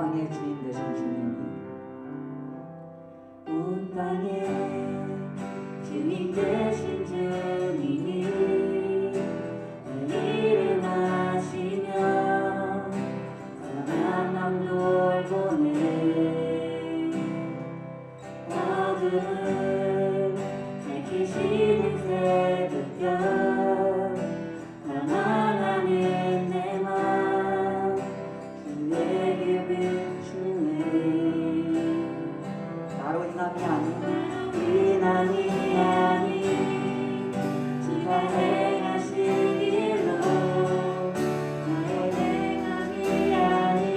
땅의 주인 되신 주님이 온 땅의 주인 되신 주님이 내 일을 마시며 사랑한 남돌 보내 어둠을 밝히시는 새벽별 방황하는 내 맘 주에게 비추네 나로 인함이 아닌 주가 행하신 일로 나의 행함이 아닌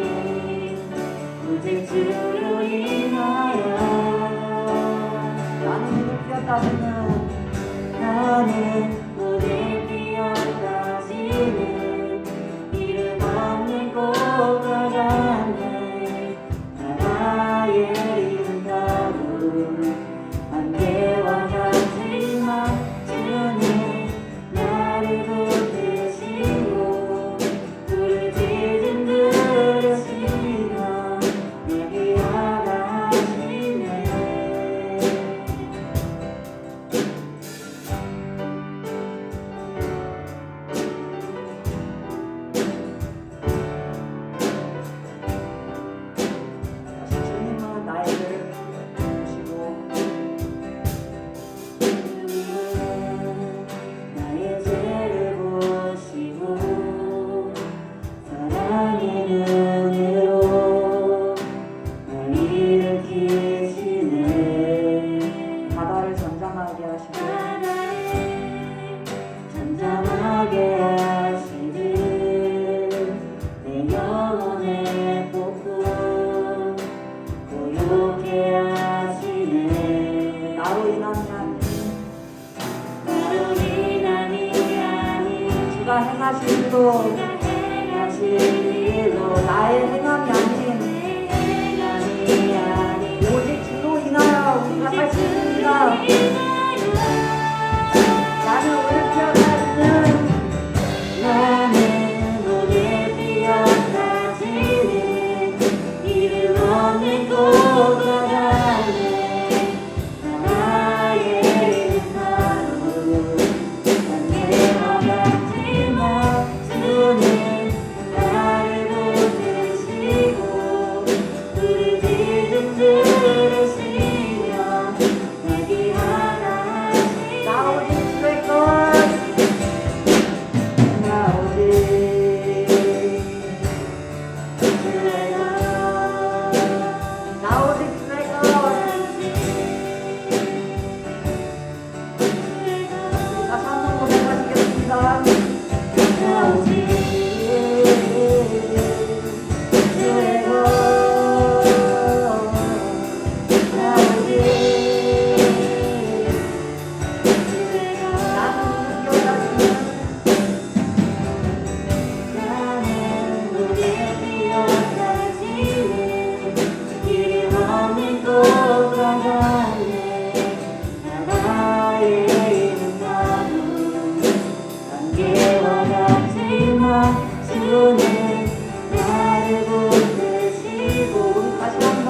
오직 주로 인하여 나는 오늘 피었다지는 이름 없는 꽃과 같네 나의 이름 가루 안개와 같지만 주는 나를 돕으시고 불을 지진 들으시며 내게 하라 하시네 주님은 나를 보시고 나의 죄를 보시고 사랑의 눈으로 날 일으키시네 바다를 잠잠하게 하시네 잠잠하게 하시는 내 영혼의 폭풍 고요케 하시네 나로 인함이 아닌 주가 행하신 일로 나의 행함이 아닌 오직 주로 인하여 우리가 살 수 있습니다 나는 오늘 피어나지는 이름 없는 꽃과 같네 나의 이름으로 안개와 같지만 주는 나를 돕으시고 불을 지진 들으시며 내게 하라 하시네 나 오직 주의 것 나 오직 주의 것 나 오직 주의 것 다시 한번 고백하시겠습니다 나 오직 주의 것 나 오직 나는 기억하시는 나는 오늘 피어나지는 이름 없는 꽃과 같네 나의 이름 가루 안개와 같지만 주는 나를 돕으시고 다시 한번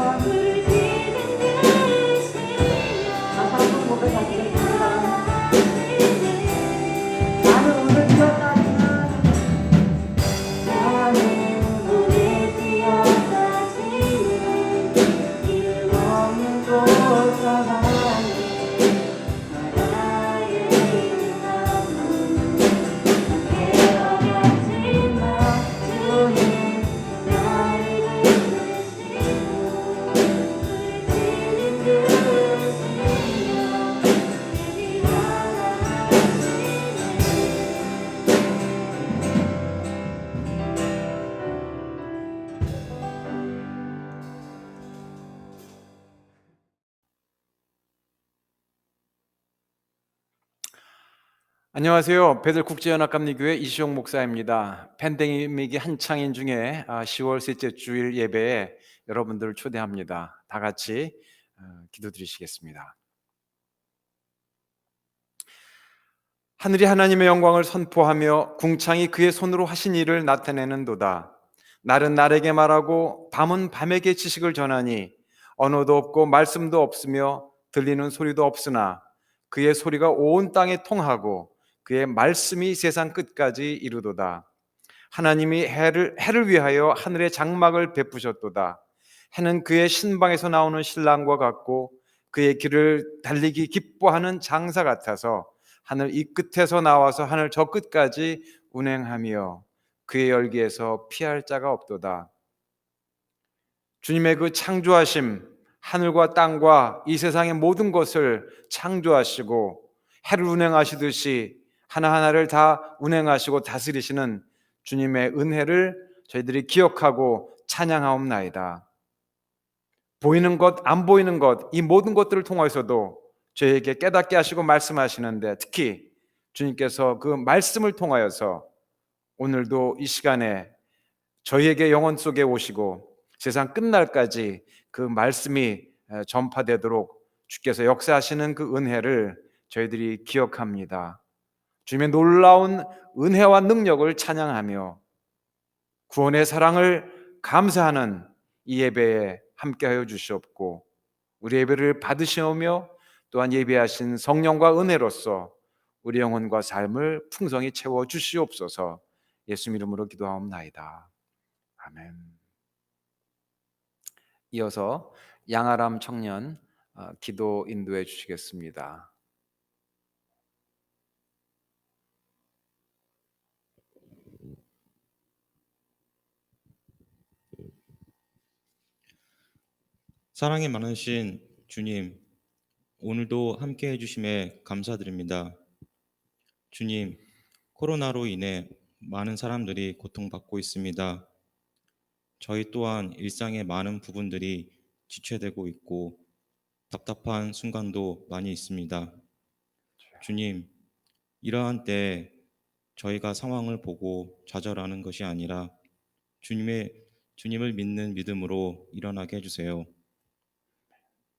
고백하시겠습니다 나는 오늘 피었다지만 이름 없는 꽃과 같네 나의 이름 가루 안개와 같지만 주는 나를 돕으시고 불을 지진 들으시며 내게 하라 안녕하세요. 베들국제연합감리교회 이시용 목사입니다. 팬데믹이 한창인 중에 10월 셋째 주일 예배에 여러분들을 초대합니다. 다 같이 기도드리시겠습니다. 하늘이 하나님의 영광을 선포하며 궁창이 그의 손으로 하신 일을 나타내는도다. 날은 날에게 말하고 밤은 밤에게 지식을 전하니 언어도 없고 말씀도 없으며 들리는 소리도 없으나 그의 소리가 온 땅에 통하고 그의 말씀이 세상 끝까지 이르도다. 하나님이 해를 위하여 하늘의 장막을 베푸셨도다. 해는 그의 신방에서 나오는 신랑과 같고 그의 길을 달리기 기뻐하는 장사 같아서 하늘 이 끝에서 나와서 하늘 저 끝까지 운행하며 그의 열기에서 피할 자가 없도다. 주님의 그 창조하심, 하늘과 땅과 이 세상의 모든 것을 창조하시고 해를 운행하시듯이 하나하나를 다 운행하시고 다스리시는 주님의 은혜를 저희들이 기억하고 찬양하옵나이다. 보이는 것, 안 보이는 것, 이 모든 것들을 통해서도 저에게 깨닫게 하시고 말씀하시는데, 특히 주님께서 그 말씀을 통하여서 오늘도 이 시간에 저희에게 영혼 속에 오시고 세상 끝날까지 그 말씀이 전파되도록 주께서 역사하시는 그 은혜를 저희들이 기억합니다. 주님의 놀라운 은혜와 능력을 찬양하며 구원의 사랑을 감사하는 이 예배에 함께하여 주시옵고, 우리 예배를 받으시오며 또한 예배하신 성령과 은혜로서 우리 영혼과 삶을 풍성히 채워 주시옵소서. 예수 이름으로 기도하옵나이다. 아멘. 이어서 양아람 청년 기도 인도해 주시겠습니다. 사랑이 많으신 주님, 오늘도 함께 해주심에 감사드립니다. 주님, 코로나로 인해 많은 사람들이 고통받고 있습니다. 저희 또한 일상의 많은 부분들이 지체되고 있고 답답한 순간도 많이 있습니다. 주님, 이러한 때 저희가 상황을 보고 좌절하는 것이 아니라 주님을 믿는 믿음으로 일어나게 해주세요.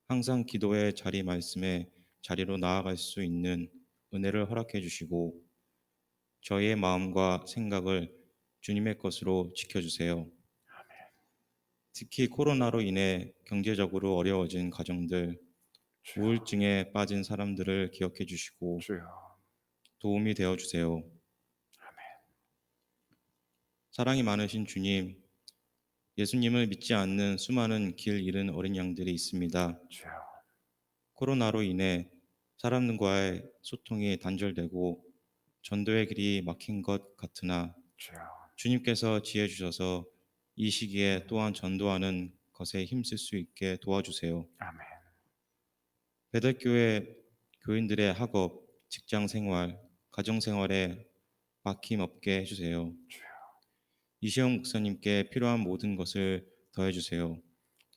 항상 기도의 자리 말씀에 자리로 나아갈 수 있는 은혜를 허락해 주시고 저희의 마음과 생각을 주님의 것으로 지켜주세요. 특히 코로나로 인해 경제적으로 어려워진 가정들, 우울증에 빠진 사람들을 기억해 주시고 주여. 도움이 되어 주세요. 사랑이 많으신 주님, 예수님을 믿지 않는 수많은 길 잃은 어린 양들이 있습니다. 주여. 코로나로 인해 사람들과의 소통이 단절되고 전도의 길이 막힌 것 같으나 주여. 주님께서 지혜 주셔서 이 시기에 또한 전도하는 것에 힘쓸 수 있게 도와주세요. 아멘. 베들교회 교인들의 학업, 직장 생활, 가정 생활에 막힘 없게 해주세요. 주여. 이시영 목사님께 필요한 모든 것을 더해 주세요.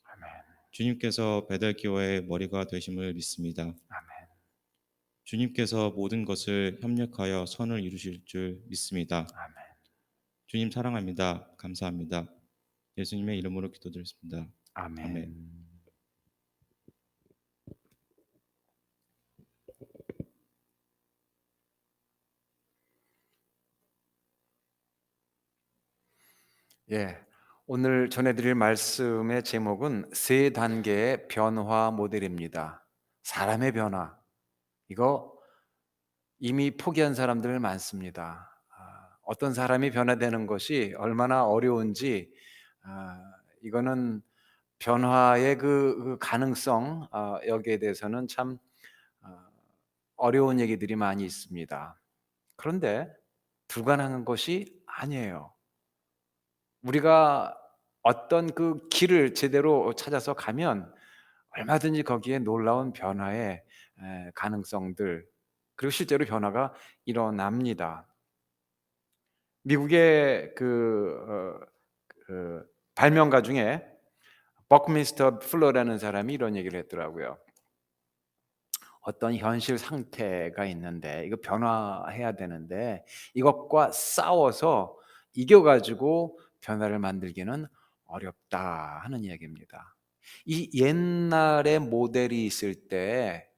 아멘. 주님께서 베들교회의 머리가 되심을 믿습니다. 아멘. 주님께서 모든 것을 협력하여 선을 이루실 줄 믿습니다. 아멘. 주님 사랑합니다. 감사합니다. 예수님의 이름으로 기도드렸습니다. 아멘. 아멘. 예. 오늘 전해드릴 말씀의 제목은 세 단계의 변화 모델입니다. 사람의 변화. 이거 이미 포기한 사람들 많습니다. 어떤 사람이 변화되는 것이 얼마나 어려운지, 이거는 변화의 그 가능성, 여기에 대해서는 참 어려운 얘기들이 많이 있습니다. 그런데 불가능한 것이 아니에요. 우리가 어떤 그 길을 제대로 찾아서 가면 얼마든지 거기에 놀라운 변화의 가능성들, 그리고 실제로 변화가 일어납니다. 미국의 그 발명가 중에 버크민스터 플러라는 사람이 이런 얘기를 했더라고요. 어떤 현실 상태가 있는데 이거 변화해야 되는데 이것과 싸워서 이겨가지고 변화를 만들기는 어렵다 하는 이야기입니다. 이 옛날의 모델이 있을 때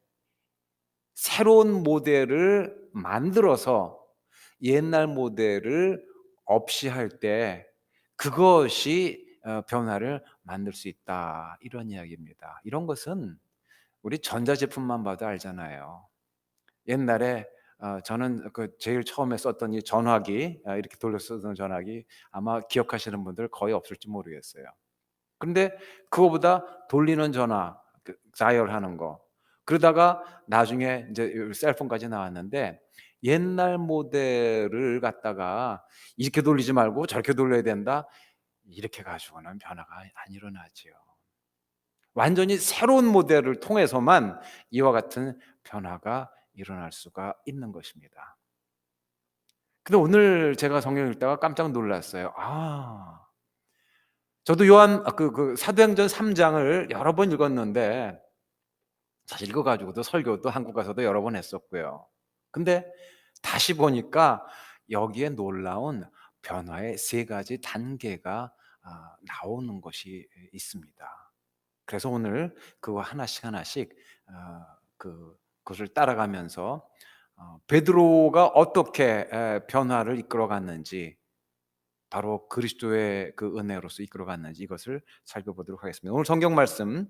새로운 모델을 만들어서 옛날 모델을 없이 할 때 그것이 변화를 만들 수 있다, 이런 이야기입니다. 이런 것은 우리 전자제품만 봐도 알잖아요. 옛날에 저는 그 제일 처음에 썼던 이 전화기, 이렇게 돌려 쓰던 전화기, 아마 기억하시는 분들 거의 없을지 모르겠어요. 근데 그거보다 돌리는 전화, 그 다이얼하는 거, 그러다가 나중에 이제 셀폰까지 나왔는데, 옛날 모델을 갖다가 이렇게 돌리지 말고 저렇게 돌려야 된다, 이렇게 가지고는 변화가 안 일어나지요. 완전히 새로운 모델을 통해서만 이와 같은 변화가 일어날 수가 있는 것입니다. 근데 오늘 제가 성경 읽다가 깜짝 놀랐어요. 저도 요한 사도행전 3장을 여러 번 읽었는데, 사실 읽어 가지고도 설교도 한국 가서도 여러 번 했었고요. 근데 다시 보니까 여기에 놀라운 변화의 세 가지 단계가 나오는 것이 있습니다. 그래서 오늘 그거 하나씩 하나씩 그것을 따라가면서 베드로가 어떻게 변화를 이끌어갔는지, 바로 그리스도의 그 은혜로서 이끌어갔는지, 이것을 살펴보도록 하겠습니다. 오늘 성경 말씀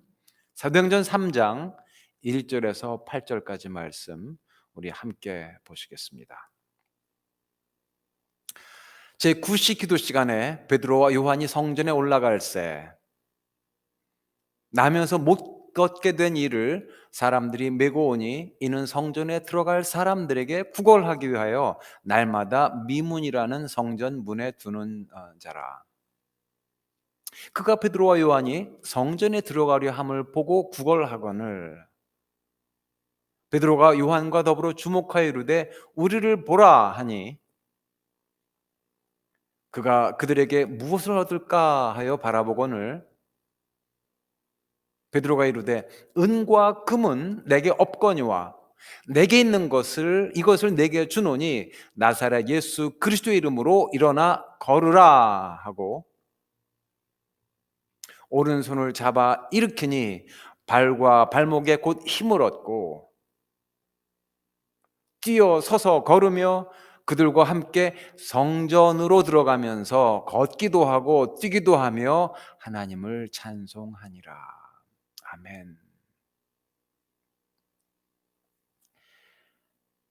사도행전 3장 1절에서 8절까지 말씀 우리 함께 보시겠습니다. 제9시 기도 시간에 베드로와 요한이 성전에 올라갈새 나면서 못 걷게 된 이를 사람들이 메고 오니, 이는 성전에 들어갈 사람들에게 구걸하기 위하여 날마다 미문이라는 성전 문에 두는 자라. 그가 베드로와 요한이 성전에 들어가려 함을 보고 구걸하거늘 베드로가 요한과 더불어 주목하여 이르되 우리를 보라 하니, 그가 그들에게 무엇을 얻을까 하여 바라보거늘 베드로가 이르되 은과 금은 내게 없거니와 내게 있는 것을 이것을 내게 주노니 나사렛 예수 그리스도의 이름으로 일어나 걸으라 하고 오른손을 잡아 일으키니 발과 발목에 곧 힘을 얻고 뛰어 서서 걸으며 그들과 함께 성전으로 들어가면서 걷기도 하고 뛰기도 하며 하나님을 찬송하니라. 아멘.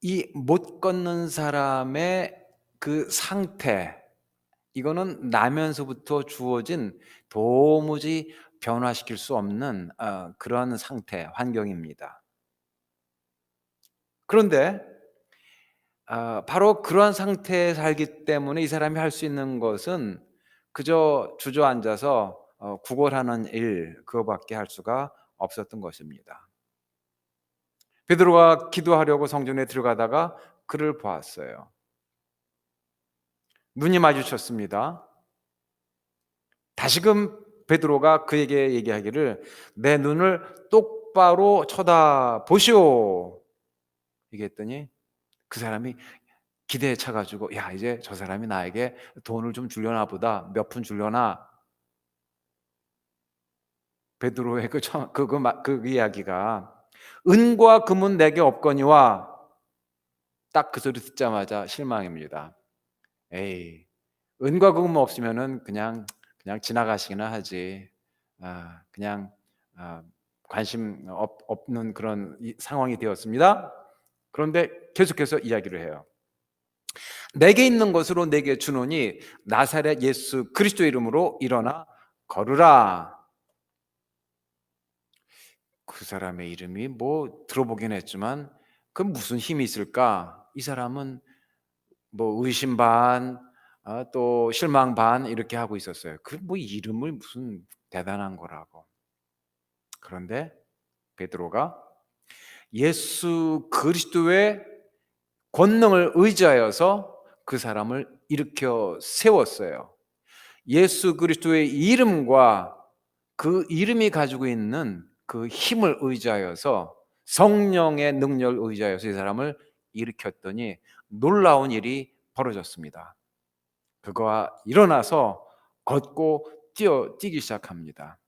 이 못 걷는 사람의 그 상태, 이거는 나면서부터 주어진 도무지 변화시킬 수 없는 그런 상태, 환경입니다. 그런데 바로 그러한 상태에 살기 때문에 이 사람이 할 수 있는 것은 그저 주저앉아서 구걸하는 일, 그거밖에 할 수가 없었던 것입니다. 베드로가 기도하려고 성전에 들어가다가 그를 보았어요. 눈이 마주쳤습니다. 다시금 베드로가 그에게 얘기하기를 내 눈을 똑바로 쳐다보시오, 얘기했더니 그 사람이 기대에 차가지고, 야, 이제 저 사람이 나에게 돈을 좀 주려나 보다, 몇 푼 주려나. 베드로의 그 이야기가 은과 금은 내게 없거니와, 딱 그 소리 듣자마자 실망입니다. 에이, 은과 금은 없으면은 그냥 지나가시기나 하지. 그냥 관심 없는 그런 상황이 되었습니다. 그런데 계속해서 이야기를 해요. 내게 있는 것으로 내게 주노니 나사렛 예수 그리스도 이름으로 일어나 걸으라. 그 사람의 이름이 뭐 들어보긴 했지만 그 무슨 힘이 있을까? 이 사람은 뭐 의심 반, 또 실망 반 이렇게 하고 있었어요. 그 뭐 이름을 무슨 대단한 거라고. 그런데 베드로가 예수 그리스도의 권능을 의지하여서 그 사람을 일으켜 세웠어요. 예수 그리스도의 이름과 그 이름이 가지고 있는 그 힘을 의지하여서, 성령의 능력을 의지하여서 이 사람을 일으켰더니 놀라운 일이 벌어졌습니다. 그가 일어나서 걷고 뛰기 시작합니다.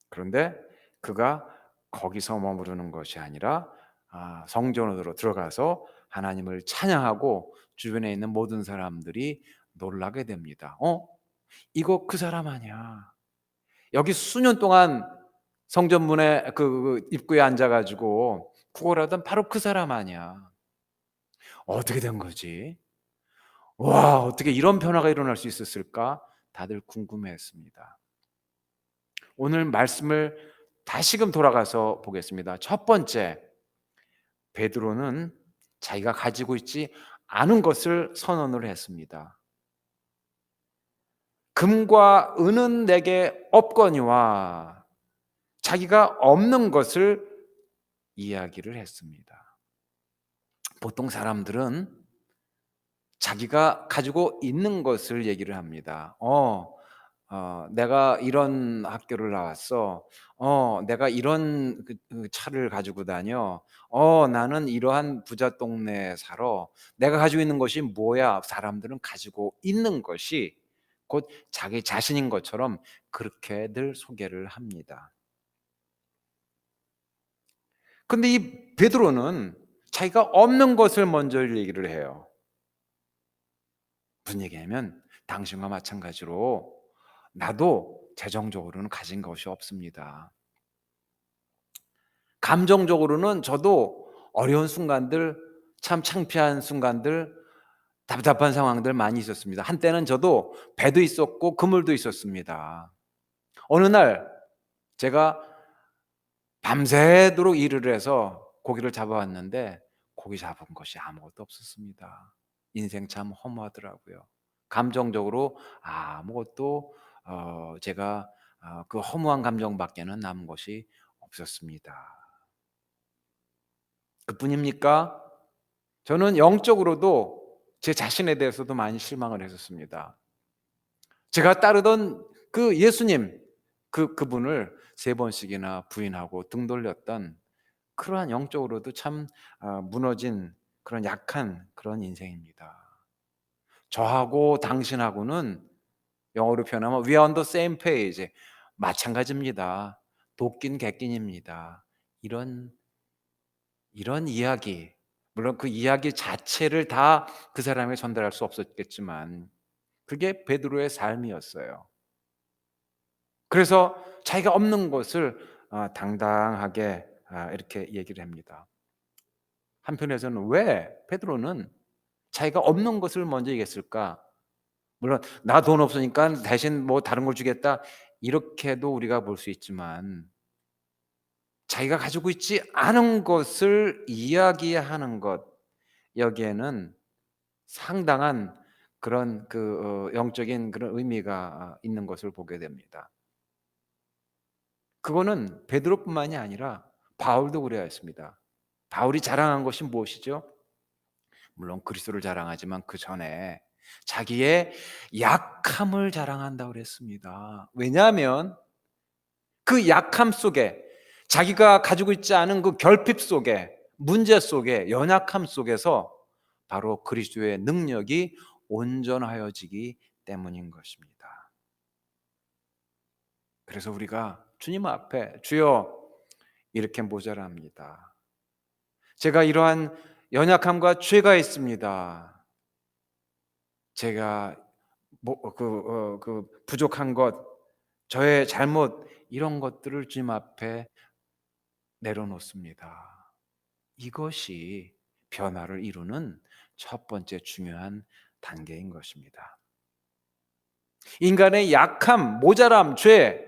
그런데 그가 거기서 머무르는 것이 아니라 성전으로 들어가서 하나님을 찬양하고 주변에 있는 모든 사람들이 놀라게 됩니다. 이거 그 사람 아니야. 여기 수년 동안 성전문에 입구에 앉아가지고 구걸하던 바로 그 사람 아니야. 어떻게 된 거지? 와, 어떻게 이런 변화가 일어날 수 있었을까? 다들 궁금해했습니다. 오늘 말씀을 다시금 돌아가서 보겠습니다. 첫 번째, 베드로는 자기가 가지고 있지 않은 것을 선언을 했습니다. 금과 은은 내게 없거니와 자기가 없는 것을 이야기를 했습니다. 보통 사람들은 자기가 가지고 있는 것을 얘기를 합니다. 내가 이런 학교를 나왔어. 내가 이런 차를 가지고 다녀. 나는 이러한 부자 동네에 살아. 내가 가지고 있는 것이 뭐야? 사람들은 가지고 있는 것이 곧 자기 자신인 것처럼 그렇게들 소개를 합니다. 근데 이 베드로는 자기가 없는 것을 먼저 얘기를 해요. 무슨 얘기냐면 당신과 마찬가지로 나도 재정적으로는 가진 것이 없습니다. 감정적으로는 저도 어려운 순간들, 참 창피한 순간들, 답답한 상황들 많이 있었습니다. 한때는 저도 배도 있었고 그물도 있었습니다. 어느 날 제가 밤새도록 일을 해서 고기를 잡아왔는데 고기 잡은 것이 아무것도 없었습니다. 인생 참 허무하더라고요. 감정적으로 아무것도 제가 그 허무한 감정밖에는 남은 것이 없었습니다. 그뿐입니까? 저는 영적으로도 제 자신에 대해서도 많이 실망을 했었습니다. 제가 따르던 그 예수님, 그분을 3번씩이나 부인하고 등 돌렸던 그러한 영적으로도 참 무너진 그런 약한 그런 인생입니다. 저하고 당신하고는 영어로 표현하면 We are on the same page. 마찬가지입니다. 도끼는 객긴입니다. 이런 이야기, 물론 그 이야기 자체를 다 그 사람에게 전달할 수 없었겠지만 그게 베드로의 삶이었어요. 그래서 자기가 없는 것을 당당하게 이렇게 얘기를 합니다. 한편에서는 왜 베드로는 자기가 없는 것을 먼저 얘기했을까? 물론 나 돈 없으니까 대신 뭐 다른 걸 주겠다 이렇게도 우리가 볼 수 있지만 자기가 가지고 있지 않은 것을 이야기하는 것, 여기에는 상당한 그런 영적인 그런 의미가 있는 것을 보게 됩니다. 그거는 베드로뿐만이 아니라 바울도 그래야 했습니다. 바울이 자랑한 것이 무엇이죠? 물론 그리스도를 자랑하지만 그 전에 자기의 약함을 자랑한다고 그랬습니다. 왜냐하면 그 약함 속에 자기가 가지고 있지 않은 그 결핍 속에 문제 속에 연약함 속에서 바로 그리스도의 능력이 온전하여지기 때문인 것입니다. 그래서 우리가 주님 앞에 주여 이렇게 모자랍니다. 제가 이러한 연약함과 죄가 있습니다. 제가 부족한 것, 저의 잘못 이런 것들을 주님 앞에 내려놓습니다. 이것이 변화를 이루는 첫 번째 중요한 단계인 것입니다. 인간의 약함, 모자람, 죄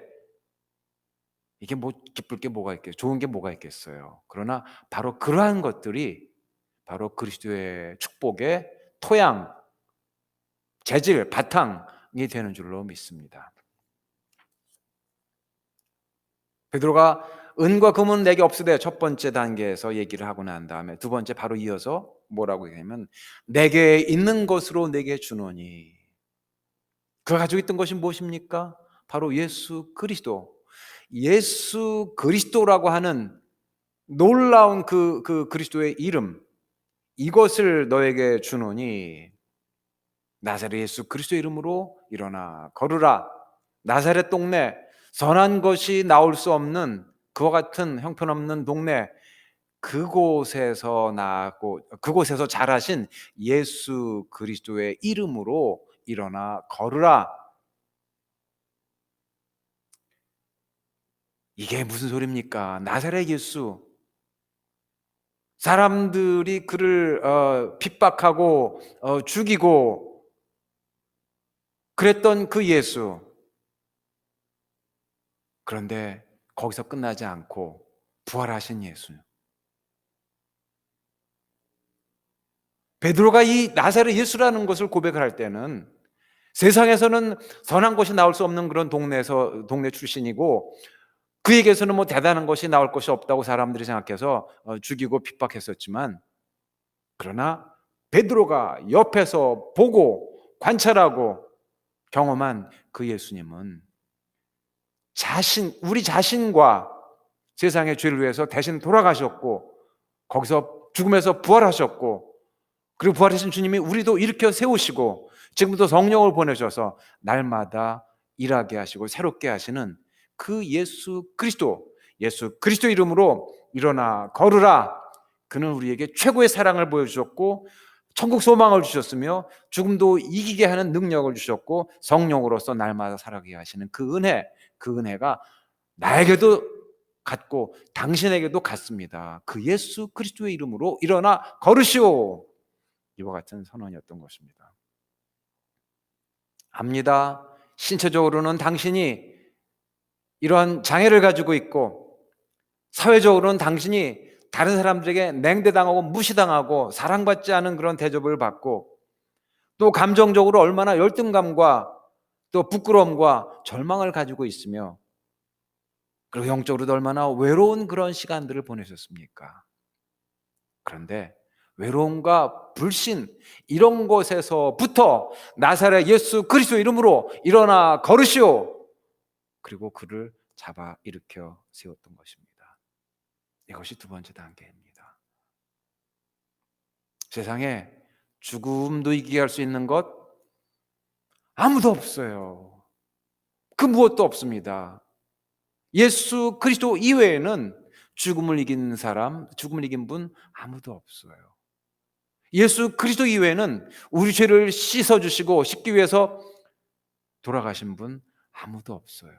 이게 뭐 기쁠 게 뭐가 있겠어요? 좋은 게 뭐가 있겠어요? 그러나 바로 그러한 것들이 바로 그리스도의 축복의 토양, 재질, 바탕이 되는 줄로 믿습니다. 베드로가 은과 금은 내게 없으되 첫 번째 단계에서 얘기를 하고 난 다음에 두 번째 바로 이어서 뭐라고 얘기하면 내게 있는 것으로 내게 주노니, 그가 가지고 있던 것이 무엇입니까? 바로 예수 그리스도. 예수 그리스도라고 하는 놀라운 그 그리스도의 이름, 이것을 너에게 주노니 나사렛 예수 그리스도의 이름으로 일어나 걸으라. 나사렛 동네, 선한 것이 나올 수 없는 그와 같은 형편없는 동네, 그곳에서 나고 그곳에서 자라신 예수 그리스도의 이름으로 일어나 걸으라. 이게 무슨 소리입니까? 나사렛 예수. 사람들이 그를 핍박하고 죽이고 그랬던 그 예수. 그런데 거기서 끝나지 않고 부활하신 예수. 베드로가 이 나사렛 예수라는 것을 고백을 할 때는 세상에서는 선한 것이 나올 수 없는 그런 동네 출신이고, 그에게서는 뭐 대단한 것이 나올 것이 없다고 사람들이 생각해서 죽이고 핍박했었지만, 그러나 베드로가 옆에서 보고 관찰하고 경험한 그 예수님은 우리 자신과 세상의 죄를 위해서 대신 돌아가셨고, 거기서 죽음에서 부활하셨고, 그리고 부활하신 주님이 우리도 일으켜 세우시고 지금도 성령을 보내셔서 날마다 일하게 하시고 새롭게 하시는 그 예수 그리스도 이름으로 일어나 걸으라. 그는 우리에게 최고의 사랑을 보여주셨고 천국 소망을 주셨으며 죽음도 이기게 하는 능력을 주셨고 성령으로서 날마다 살아가게 하시는 그 은혜가 나에게도 같고 당신에게도 같습니다. 그 예수 그리스도의 이름으로 일어나 걸으시오. 이와 같은 선언이었던 것입니다. 압니다. 신체적으로는 당신이 이런 장애를 가지고 있고, 사회적으로는 당신이 다른 사람들에게 냉대당하고 무시당하고 사랑받지 않은 그런 대접을 받고, 또 감정적으로 얼마나 열등감과 또 부끄러움과 절망을 가지고 있으며, 그리고 영적으로도 얼마나 외로운 그런 시간들을 보내셨습니까? 그런데 외로움과 불신 이런 곳에서부터 나사렛 예수 그리스도 이름으로 일어나 걸으시오. 그리고 그를 잡아 일으켜 세웠던 것입니다. 이것이 두 번째 단계입니다. 세상에 죽음도 이기게 할 수 있는 것 아무도 없어요. 그 무엇도 없습니다. 예수 그리스도 이외에는 죽음을 이긴 사람, 죽음을 이긴 분 아무도 없어요. 예수 그리스도 이외에는 우리 죄를 씻어주시고 씻기 위해서 돌아가신 분 아무도 없어요.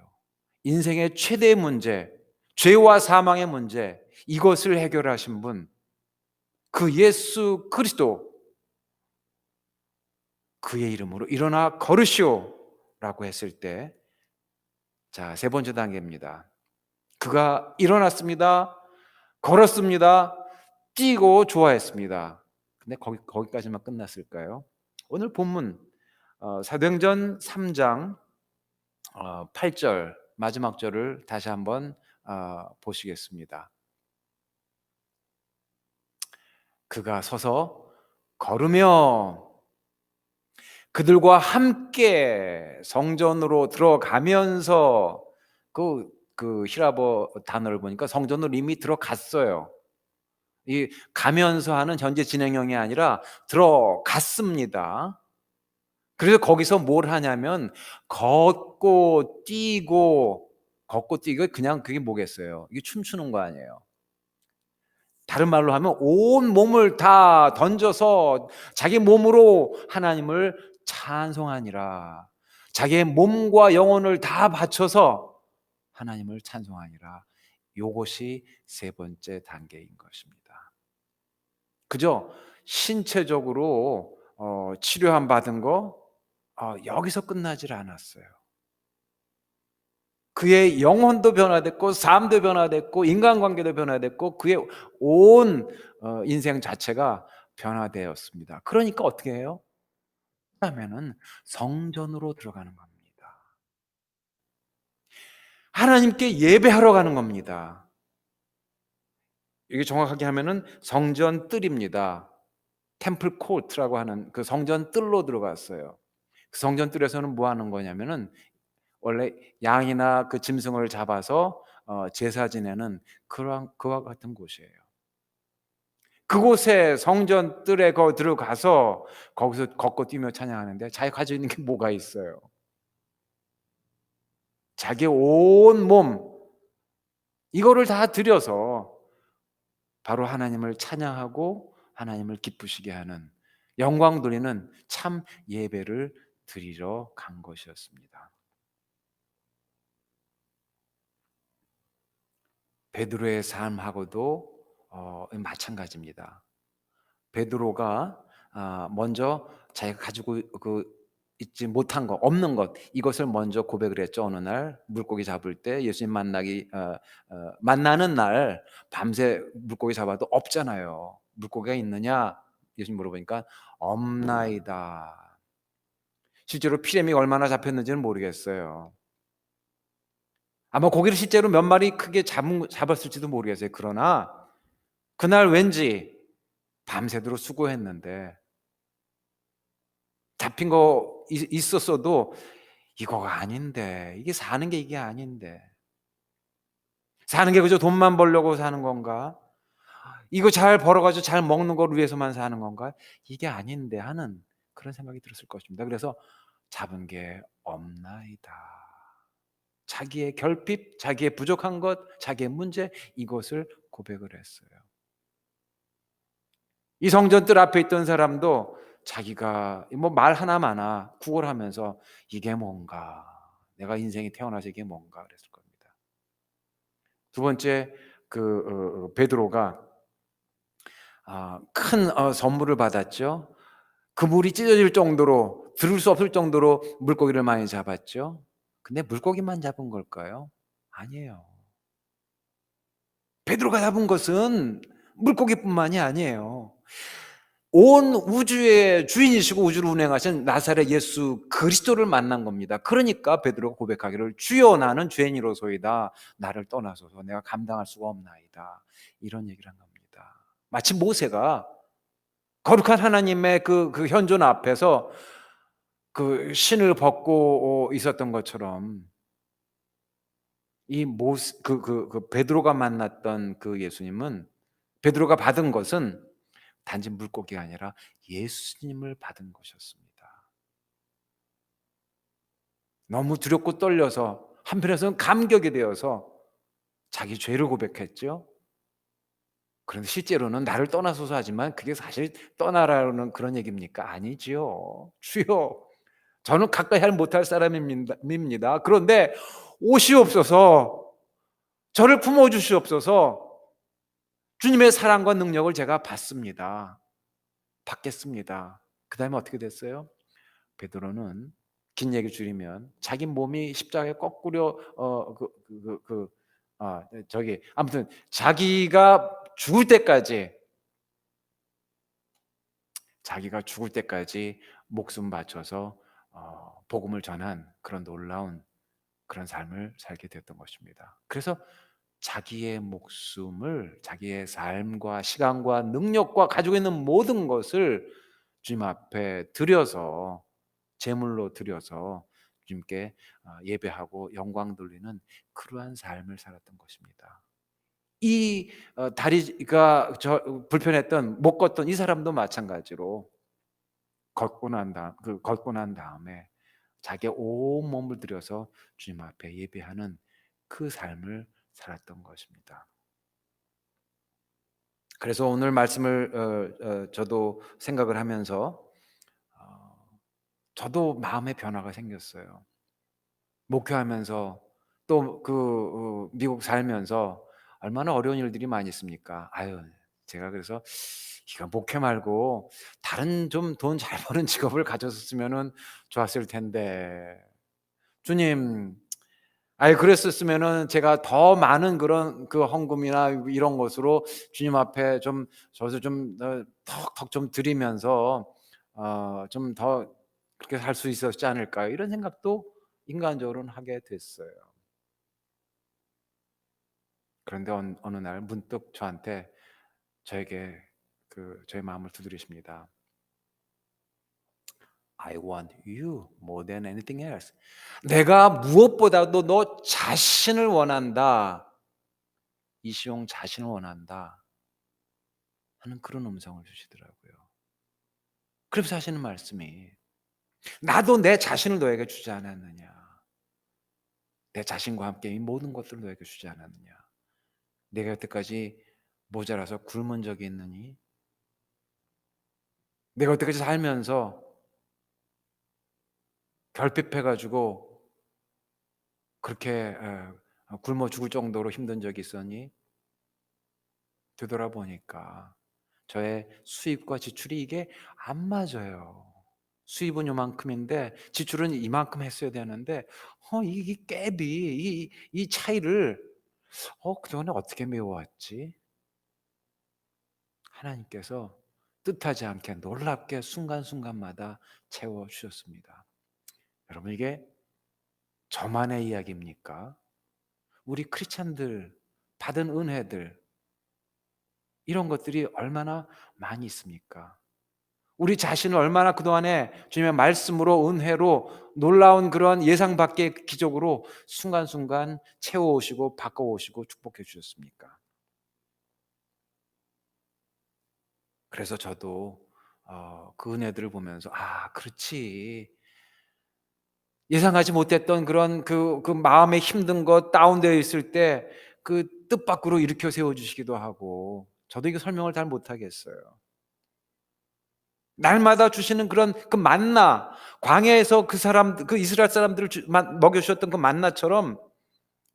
인생의 최대의 문제, 죄와 사망의 문제, 이것을 해결하신 분, 그 예수 그리스도, 그의 이름으로 일어나 걸으시오 라고 했을 때, 자, 세 번째 단계입니다. 그가 일어났습니다. 걸었습니다. 뛰고 좋아했습니다. 근데 거기까지만 끝났을까요? 오늘 본문 사도행전 3장 8절 마지막 절을 다시 한번 보시겠습니다. 그가 서서 걸으며 그들과 함께 성전으로 들어가면서 그 히라보 단어를 보니까 성전으로 이미 들어갔어요. 이 가면서 하는 현재 진행형이 아니라 들어갔습니다. 그래서 거기서 뭘 하냐면 걷고 뛰고 그냥 그게 뭐겠어요? 이게 춤추는 거 아니에요. 다른 말로 하면 온 몸을 다 던져서 자기 몸으로 하나님을 찬송하니라. 자기의 몸과 영혼을 다 바쳐서 하나님을 찬송하니라. 이것이 세 번째 단계인 것입니다. 그저 신체적으로 치료함 받은 거 여기서 끝나질 않았어요. 그의 영혼도 변화됐고 삶도 변화됐고 인간관계도 변화됐고 그의 온 인생 자체가 변화되었습니다. 그러니까 어떻게 해요? 그러면은 성전으로 들어가는 겁니다. 하나님께 예배하러 가는 겁니다. 이게 정확하게 하면은 성전 뜰입니다. 템플 코트라고 하는 그 성전 뜰로 들어갔어요. 그 성전 뜰에서는 뭐 하는 거냐면은 원래 양이나 그 짐승을 잡아서 제사 지내는 그와 같은 곳이에요. 그곳에 성전 뜰에 들어가서 거기서 걷고 뛰며 찬양하는데 자기 가지고 있는 게 뭐가 있어요? 자기 온 몸 이거를 다 들여서 바로 하나님을 찬양하고 하나님을 기쁘시게 하는 영광 돌리는 참 예배를 드리러 간 것이었습니다. 베드로의 삶하고도 마찬가지입니다. 베드로가 먼저 자기가 가지고 있지 못한 것, 없는 것, 이것을 먼저 고백을 했죠. 어느 날 물고기 잡을 때 예수님 만나는 날 밤새 물고기 잡아도 없잖아요. 물고기가 있느냐? 예수님 물어보니까 없나이다. 실제로 피레미가 얼마나 잡혔는지는 모르겠어요. 아마 고기를 실제로 몇 마리 크게 잡았을지도 모르겠어요. 그러나 그날 왠지 밤새도록 수고했는데 잡힌 거 있었어도 이거가 아닌데, 이게 사는 게 이게 아닌데, 사는 게 그저 돈만 벌려고 사는 건가? 이거 잘 벌어가지고 잘 먹는 걸 위해서만 사는 건가? 이게 아닌데 하는 그런 생각이 들었을 것입니다. 그래서 잡은 게 없나이다. 자기의 결핍, 자기의 부족한 것, 자기의 문제, 이것을 고백을 했어요. 이 성전뜰 앞에 있던 사람도 자기가 뭐 말 하나마나 구걸하면서 이게 뭔가, 내가 인생이 태어나서 이게 뭔가 그랬을 겁니다. 두 번째, 베드로가 큰 선물을 받았죠. 그물이 찢어질 정도로, 들을 수 없을 정도로 물고기를 많이 잡았죠. 근데 물고기만 잡은 걸까요? 아니에요. 베드로가 잡은 것은 물고기뿐만이 아니에요. 온 우주의 주인이시고 우주를 운행하신 나사렛 예수 그리스도를 만난 겁니다. 그러니까 베드로가 고백하기를 주여 나는 죄인이로소이다. 나를 떠나소서 내가 감당할 수가 없나이다. 이런 얘기를 한 겁니다. 마치 모세가 거룩한 하나님의 그 현존 앞에서 그 신을 벗고 있었던 것처럼 이 베드로가 만났던 그 예수님은, 베드로가 받은 것은 단지 물고기가 아니라 예수님을 받은 것이었습니다. 너무 두렵고 떨려서, 한편에서는 감격이 되어서 자기 죄를 고백했죠. 그런데 실제로는 나를 떠나소서 하지만 그게 사실 떠나라는 그런 얘기입니까? 아니지요. 주여, 저는 가까이 못할 사람입니다. 그런데 오시옵소서, 저를 품어주시옵소서. 주님의 사랑과 능력을 제가 받겠습니다. 그 다음에 어떻게 됐어요? 베드로는, 긴 얘기 줄이면, 자기 몸이 십자가에 거꾸려 아무튼 자기가 죽을 때까지 목숨 바쳐서 복음을 전한 그런 놀라운 그런 삶을 살게 됐던 것입니다. 그래서 자기의 목숨을, 자기의 삶과 시간과 능력과 가지고 있는 모든 것을 주님 앞에 드려서, 제물로 드려서 주님께 예배하고 영광 돌리는 그러한 삶을 살았던 것입니다. 이 다리가 불편했던, 못 걷던 이 사람도 마찬가지로 걷고 난 다음에 자기의 온 몸을 들여서 주님 앞에 예배하는 그 삶을 살았던 것입니다. 그래서 오늘 말씀을 저도 생각을 하면서 저도 마음의 변화가 생겼어요. 목회하면서 또 미국 살면서 얼마나 어려운 일들이 많이 있습니까? 제가 그래서 이거 목회 말고 다른 좀 돈 잘 버는 직업을 가졌었으면 좋았을 텐데, 주님, 그랬었으면은 제가 더 많은 그런 헌금이나 이런 것으로 주님 앞에 좀 저도 좀 턱턱 좀 드리면서 좀 더 그렇게 살 수 있었지 않을까요? 이런 생각도 인간적으로는 하게 됐어요. 그런데 어느 날 문득 저에게 저의 마음을 두드리십니다. I want you more than anything else. 내가 무엇보다도 너 자신을 원한다. 이시용 자신을 원한다 하는 그런 음성을 주시더라고요. 그래서 하시는 말씀이, 나도 내 자신을 너에게 주지 않았느냐. 내 자신과 함께 이 모든 것들을 너에게 주지 않았느냐. 내가 여태까지 모자라서 굶은 적이 있느니, 내가 여태까지 살면서 결핍해가지고 그렇게 굶어 죽을 정도로 힘든 적이 있었니? 되돌아보니까 저의 수입과 지출이 이게 안 맞아요. 수입은 요만큼인데 지출은 이만큼 했어야 되는데 이 갭이 이 차이를 그동안에 어떻게 메워왔지? 하나님께서 뜻하지 않게 놀랍게 순간순간마다 채워주셨습니다. 여러분, 이게 저만의 이야기입니까? 우리 크리스찬들 받은 은혜들, 이런 것들이 얼마나 많이 있습니까? 우리 자신을 얼마나 그동안에 주님의 말씀으로, 은혜로, 놀라운 그런 예상 밖의 기적으로 순간순간 채워오시고 바꿔오시고 축복해 주셨습니까? 그래서 저도 그 은혜들을 보면서 그렇지, 예상하지 못했던 그런 그 마음에 힘든 것, 다운되어 있을 때 그 뜻밖으로 일으켜 세워주시기도 하고, 저도 이거 설명을 잘 못하겠어요. 날마다 주시는 그런 그 만나, 광야에서 그 이스라엘 사람들을 먹여주셨던 그 만나처럼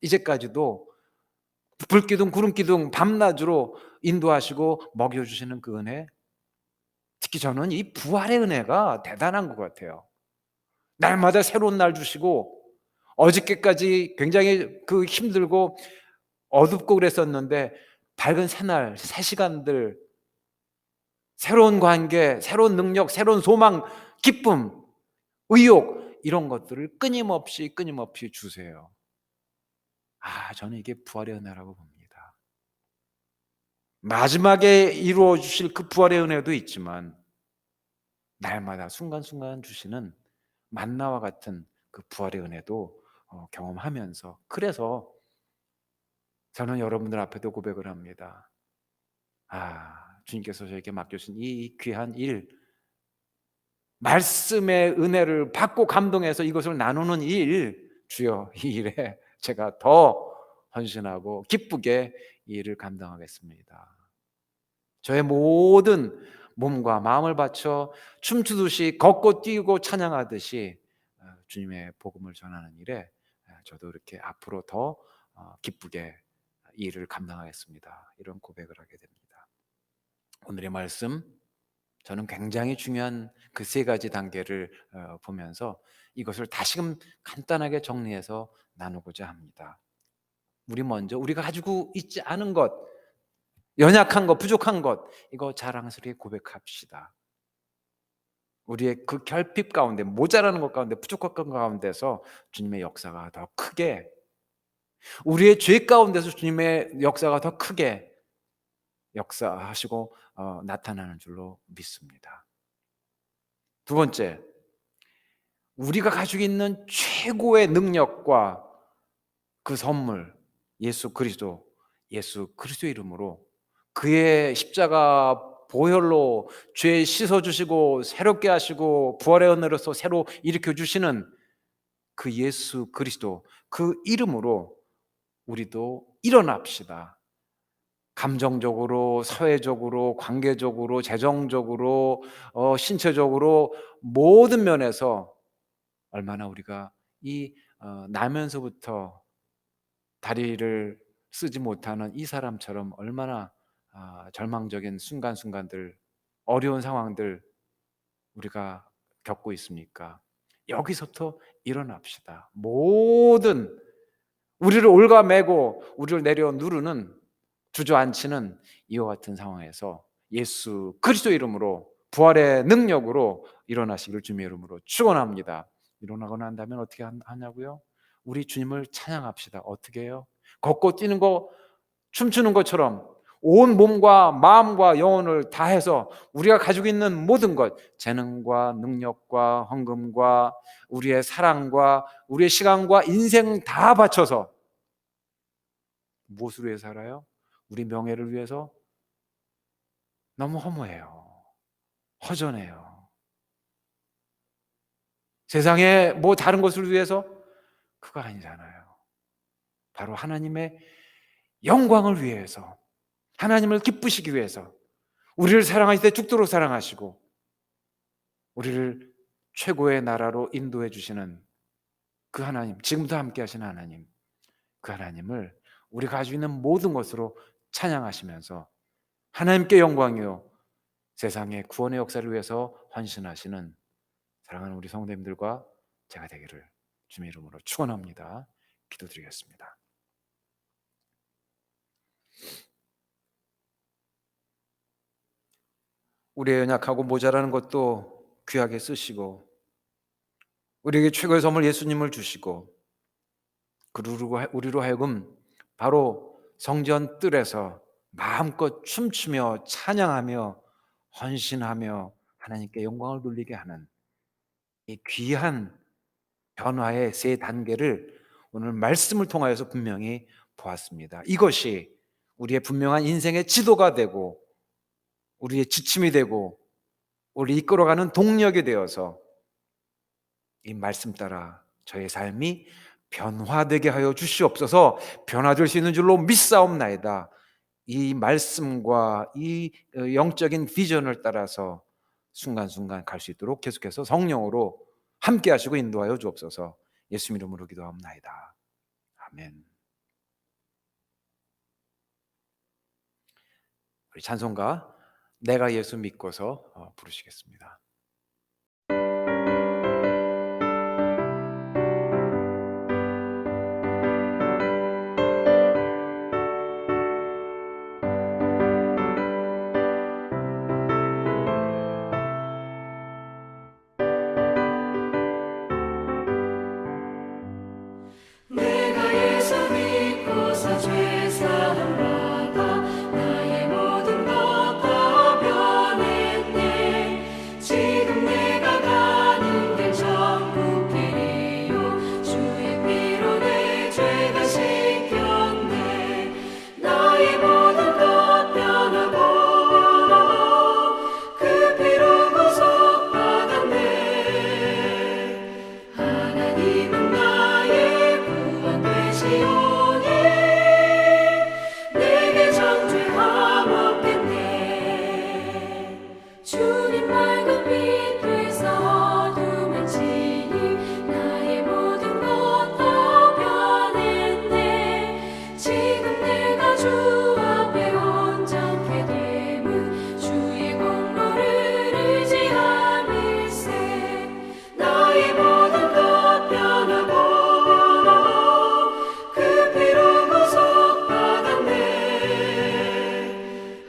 이제까지도 불기둥 구름기둥 밤낮으로 인도하시고 먹여주시는 그 은혜, 특히 저는 이 부활의 은혜가 대단한 것 같아요. 날마다 새로운 날 주시고, 어저께까지 굉장히 그 힘들고 어둡고 그랬었는데 밝은 새날, 새 시간들, 새로운 관계, 새로운 능력, 새로운 소망, 기쁨, 의욕, 이런 것들을 끊임없이 주세요. 저는 이게 부활의 은혜라고 봅니다. 마지막에 이루어 주실 그 부활의 은혜도 있지만 날마다 순간순간 주시는 만나와 같은 그 부활의 은혜도 경험하면서, 그래서 저는 여러분들 앞에도 고백을 합니다. 주님께서 저에게 맡겨주신 이 귀한 일, 말씀의 은혜를 받고 감동해서 이것을 나누는 일, 주여 이 일에 제가 더 헌신하고 기쁘게 이 일을 감당하겠습니다. 저의 모든 몸과 마음을 바쳐 춤추듯이 걷고 뛰고 찬양하듯이 주님의 복음을 전하는 일에 저도 이렇게 앞으로 더 기쁘게 이 일을 감당하겠습니다. 이런 고백을 하게 됩니다. 오늘의 말씀, 저는 굉장히 중요한 그 세 가지 단계를 보면서 이것을 다시금 간단하게 정리해서 나누고자 합니다. 먼저 우리가 가지고 있지 않은 것, 연약한 것, 부족한 것, 이거 자랑스럽게 고백합시다. 우리의 그 결핍 가운데, 모자라는 것 가운데, 부족한 것 가운데서 주님의 역사가 더 크게, 우리의 죄 가운데서 주님의 역사가 더 크게 역사하시고 나타나는 줄로 믿습니다. 두 번째, 우리가 가지고 있는 최고의 능력과 그 선물, 예수 그리스도의 이름으로, 그의 십자가 보혈로 죄 씻어주시고 새롭게 하시고 부활의 은혜로서 새로 일으켜 주시는 그 예수 그리스도, 그 이름으로 우리도 일어납시다. 감정적으로, 사회적으로, 관계적으로, 재정적으로, 신체적으로, 모든 면에서 얼마나 우리가 이 나면서부터 다리를 쓰지 못하는 이 사람처럼 얼마나 절망적인 순간순간들, 어려운 상황들 우리가 겪고 있습니까? 여기서부터 일어납시다. 모든 우리를 올가매고 우리를 내려 누르는, 주저앉히는 이와 같은 상황에서 예수 그리스도 이름으로, 부활의 능력으로 일어나시기를 주님의 이름으로 축원합니다. 일어나고 난 다음에 어떻게 하냐고요? 우리 주님을 찬양합시다. 어떻게 해요? 걷고 뛰는 거, 춤추는 것처럼 온 몸과 마음과 영혼을 다해서 우리가 가지고 있는 모든 것, 재능과 능력과 헌금과 우리의 사랑과 우리의 시간과 인생 다 바쳐서, 무엇을 위해 살아요? 우리 명예를 위해서? 너무 허무해요. 허전해요. 세상에 뭐 다른 것을 위해서? 그거 아니잖아요. 바로 하나님의 영광을 위해서, 하나님을 기쁘시기 위해서, 우리를 사랑하실 때 죽도록 사랑하시고 우리를 최고의 나라로 인도해 주시는 그 하나님, 지금도 함께 하시는 하나님, 그 하나님을 우리가 가지고 있는 모든 것으로 찬양하시면서 하나님께 영광이요 세상의 구원의 역사를 위해서 헌신하시는 사랑하는 우리 성도님들과 제가 되기를 주님의 이름으로 축원합니다. 기도드리겠습니다. 우리의 연약하고 모자라는 것도 귀하게 쓰시고 우리에게 최고의 선물 예수님을 주시고 우리로 하여금 바로 성전 뜰에서 마음껏 춤추며 찬양하며 헌신하며 하나님께 영광을 돌리게 하는 이 귀한 변화의 세 단계를 오늘 말씀을 통하여서 분명히 보았습니다. 이것이 우리의 분명한 인생의 지도가 되고 우리의 지침이 되고 우리 이끌어가는 동력이 되어서 이 말씀 따라 저의 삶이 변화되게 하여 주시옵소서. 변화될 수 있는 줄로 믿사옵나이다. 이 말씀과 이 영적인 비전을 따라서 순간순간 갈 수 있도록 계속해서 성령으로 함께 하시고 인도하여 주옵소서. 예수 이름으로 기도합나이다. 아멘. 우리 찬송가 내가 예수 믿고서 부르시겠습니다. 내가 예수 믿고서 죄사함 받아 나의 모든 것 다 변했네. 지금 내가 가는 길 천국 길이요 주의 피로 내 죄가 씻겼네. 나의 모든 것 변하고 그 피로 구속받았네. 하나님은 나의 구원 되시오니 내게 정죄함 없겠네. 주님 맑은 빛 되사 어둠을 지니 나의 모든 것 다 변했네. 지금 내가 주 앞에 온전케 됨은 주의 공로를 의지함일세. 나의 모든 것 변하고 그 피로 구속받았네.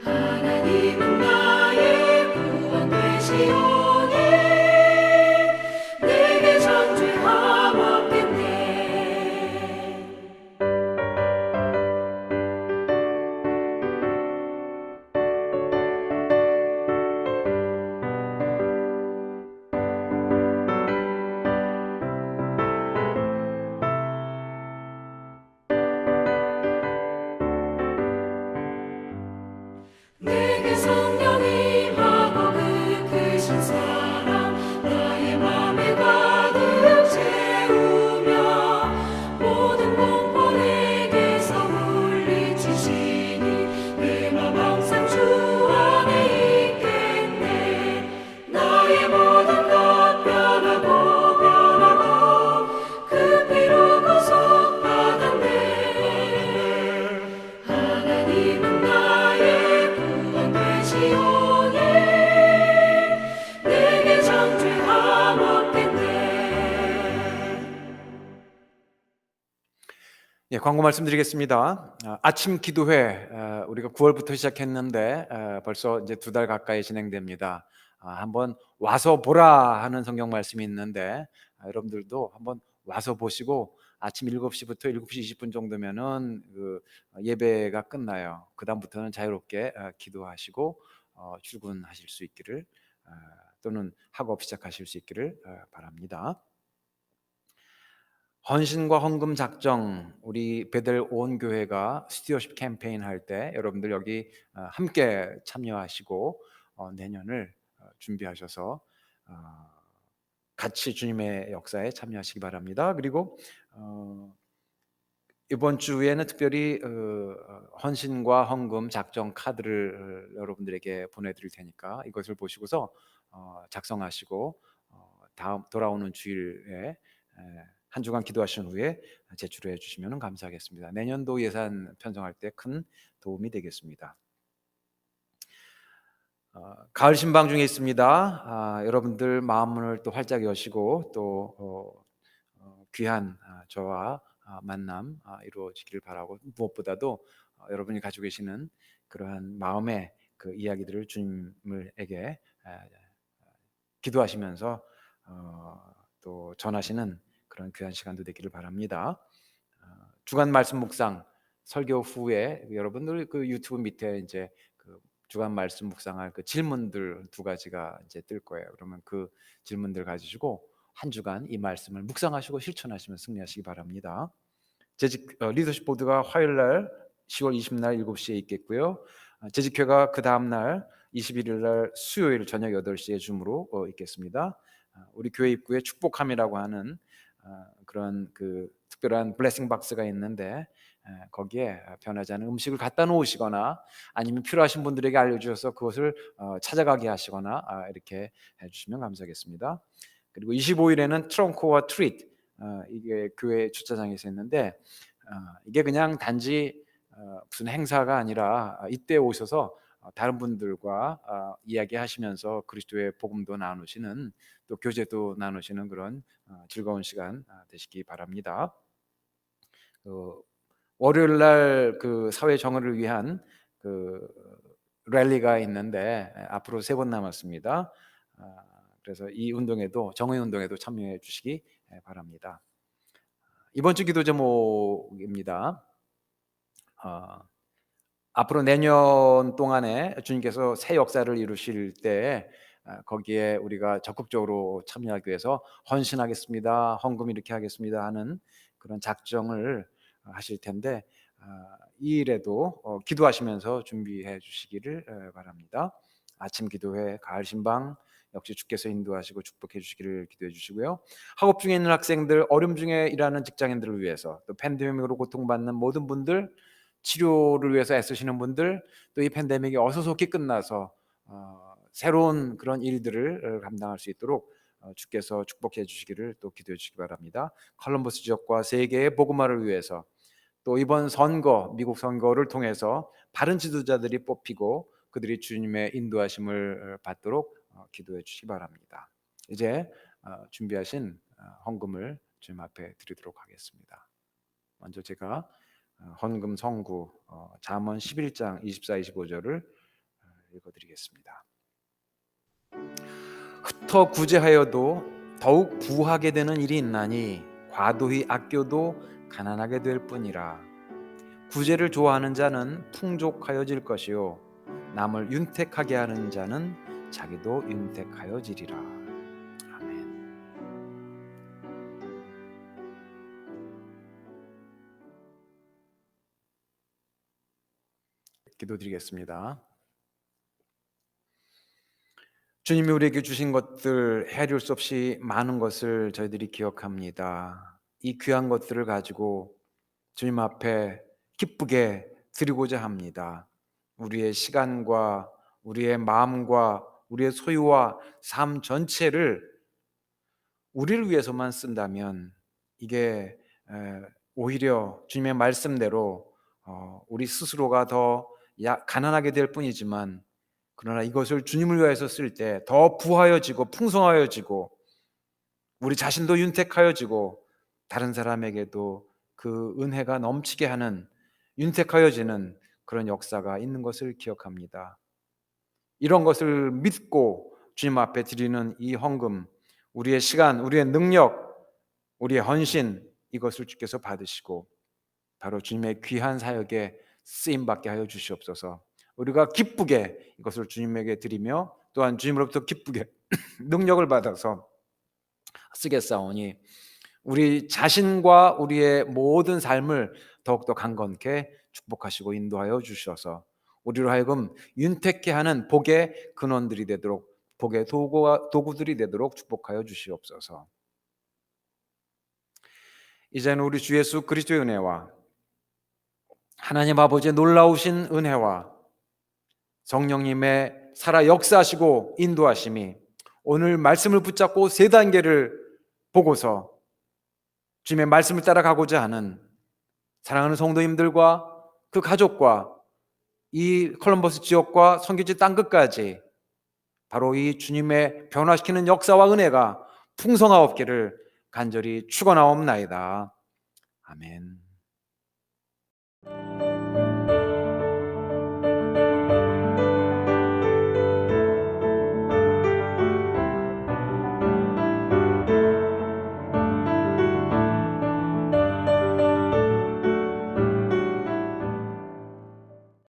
하나님은 나의 구원 되시오니 내게 정죄함 없겠네. 내게 성령이 임하고 그 크신 사랑 나의 맘에 가득 채우며 모든 공포 내게서 물리치시니 내 맘 항상 주 안에 있겠네. 나의 모든 것 변하고 그 피로 구속받았네. 하나님은 나의 구원 되시오니 내게 정죄함 없겠네. 예, 광고 말씀드리겠습니다. 아침 기도회 우리가 9월부터 시작했는데 벌써 이제 2달 가까이 진행됩니다. 한번 와서 보라 하는 성경 말씀이 있는데 여러분들도 한번 와서 보시고 아침 7시부터 7시 20분 정도면은 그 예배가 끝나요. 그 다음부터는 자유롭게 기도하시고 출근하실 수 있기를 또는 학업 시작하실 수 있기를 바랍니다. 헌신과 헌금 작정 우리 베델 온 교회가 스튜어십 캠페인 할 때 여러분들 여기 함께 참여하시고 내년을 준비하셔서 같이 주님의 역사에 참여하시기 바랍니다. 그리고 이번 주에는 특별히 헌신과 헌금 작정 카드를 여러분들에게 보내드릴 테니까 이것을 보시고서 작성하시고 다음 돌아오는 주일에 한 주간 기도하신 후에 제출해 주시면 감사하겠습니다. 내년도 예산 편성할 때 큰 도움이 되겠습니다. 가을 신방 중에 있습니다. 여러분들 마음을 또 활짝 여시고 또 귀한 저와 만남 이루어지기를 바라고, 무엇보다도 여러분이 가지고 계시는 그러한 마음의 그 이야기들을 주님에게 기도하시면서 또 전하시는 그런 귀한 시간도 되기를 바랍니다. 주간 말씀 묵상 설교 후에 여러분들 그 유튜브 밑에 이제 그 주간 말씀 묵상할 그 질문들 두 가지가 이제 뜰 거예요. 그러면 그 질문들 가지시고 한 주간 이 말씀을 묵상하시고 실천하시면 승리하시기 바랍니다. 재직 리더십 보드가 화요일 날 10월 20날 7시에 있겠고요. 재직회가 그 다음 날 21일 날 수요일 저녁 8시에 줌으로 있겠습니다. 우리 교회 입구에 축복함이라고 하는 그런 그 특별한 블레싱 박스가 있는데 거기에 변하지 않은 음식을 갖다 놓으시거나 아니면 필요하신 분들에게 알려주셔서 그것을 찾아가게 하시거나 이렇게 해주시면 감사하겠습니다. 그리고 25일에는 트렁크와 트릿, 이게 교회 주차장에서 있는데 이게 그냥 단지 무슨 행사가 아니라 이때 오셔서 다른 분들과 이야기하시면서 그리스도의 복음도 나누시는, 또 교제도 나누시는 그런 즐거운 시간 되시기 바랍니다. 월요일 날 그 사회 정의를 위한 그 랠리가 있는데 앞으로 3번 남았습니다. 그래서 이 운동에도, 정의 운동에도 참여해 주시기 바랍니다. 이번 주 기도 제목입니다. 앞으로 내년 동안에 주님께서 새 역사를 이루실 때 거기에 우리가 적극적으로 참여하기 위해서 헌신하겠습니다, 헌금 이렇게 하겠습니다 하는 그런 작정을 하실 텐데 이 일에도 기도하시면서 준비해 주시기를 바랍니다. 아침 기도회, 가을 신방 역시 주께서 인도하시고 축복해 주시기를 기도해 주시고요. 학업 중에 있는 학생들, 어려움 중에 일하는 직장인들을 위해서, 또 팬데믹으로 고통받는 모든 분들, 치료를 위해서 애쓰시는 분들, 또 이 팬데믹이 어서 속히 끝나서 새로운 그런 일들을 감당할 수 있도록 주께서 축복해 주시기를 또 기도해 주시기 바랍니다. 콜럼버스 지역과 세계의 복음화를 위해서, 또 이번 선거, 미국 선거를 통해서 바른 지도자들이 뽑히고 그들이 주님의 인도하심을 받도록 기도해 주시기 바랍니다. 이제 준비하신 헌금을 주님 앞에 드리도록 하겠습니다. 먼저 제가 헌금 성구 잠언 11장 24, 25절을 읽어드리겠습니다. 흩어 구제하여도 더욱 부하게 되는 일이 있나니 과도히 아껴도 가난하게 될 뿐이라. 구제를 좋아하는 자는 풍족하여질 것이요 남을 윤택하게 하는 자는 자기도 윤택하여지리라. 아멘. 기도드리겠습니다. 주님이 우리에게 주신 것들, 헤아릴 수 없이 많은 것을 저희들이 기억합니다. 이 귀한 것들을 가지고 주님 앞에 기쁘게 드리고자 합니다. 우리의 시간과 우리의 마음과 우리의 소유와 삶 전체를 우리를 위해서만 쓴다면 이게 오히려 주님의 말씀대로 우리 스스로가 더 가난하게 될 뿐이지만, 그러나 이것을 주님을 위해서 쓸 때 더 부하여지고 풍성하여지고 우리 자신도 윤택하여지고 다른 사람에게도 그 은혜가 넘치게 하는, 윤택하여지는 그런 역사가 있는 것을 기억합니다. 이런 것을 믿고 주님 앞에 드리는 이 헌금, 우리의 시간, 우리의 능력, 우리의 헌신, 이것을 주께서 받으시고 바로 주님의 귀한 사역에 쓰임받게 하여 주시옵소서. 우리가 기쁘게 이것을 주님에게 드리며 또한 주님으로부터 기쁘게 능력을 받아서 쓰겠사오니 우리 자신과 우리의 모든 삶을 더욱더 강건케 축복하시고 인도하여 주셔서 우리로 하여금 윤택케 하는 복의 근원들이 되도록, 복의 도구들이 되도록 축복하여 주시옵소서. 이제는 우리 주 예수 그리스도의 은혜와 하나님 아버지의 놀라우신 은혜와 성령님의 살아 역사하시고 인도하심이 오늘 말씀을 붙잡고 3단계를 보고서 주님의 말씀을 따라가고자 하는 사랑하는 성도님들과 그 가족과 이 콜럼버스 지역과 선교지 땅끝까지 바로 이 주님의 변화시키는 역사와 은혜가 풍성하옵기를 간절히 축원하옵나이다. 아멘.